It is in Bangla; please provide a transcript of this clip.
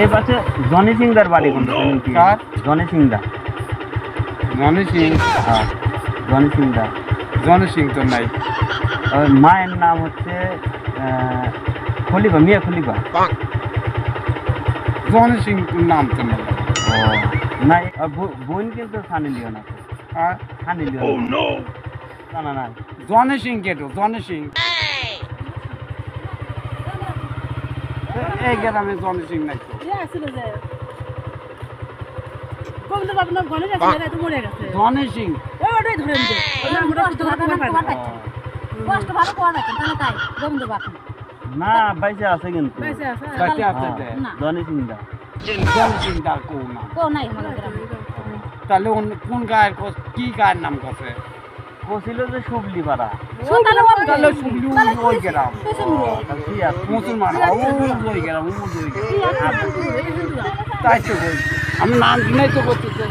এই পাশে জনি সিংদার বাড়ি কোনটা? কার? জনি সিংদা। জনি সিং? হ্যাঁ, জনি সিংদা। জনি সিং তো নাই। ওর মায়ের নাম হচ্ছে খলিফা, মিয়া খলিফা। জনি সিং নাম তো নাই। ও নাই, বোন কিন্তু সানি লিওন আছে। আর সানি লিওন না না না, জনি সিং কেটো? জনি সিং এই গ্রামে জনি সিং নাই তো। জনি সিং না বাইসে আছে কিন্তু। বাচ্চা আছে তে। জনি সিংদা। জনি সিং তার কো না। তাহলে কোন গায়ের কি গায়ের নাম কাছে? কছিল যে শুবলি পাড়া। তাহলে শুনলি ওই গ্রাম কি আছে? মুসলমান ওই গ্রাম তাই তো বলছি আমি নাম শুনেই তো করতেছি।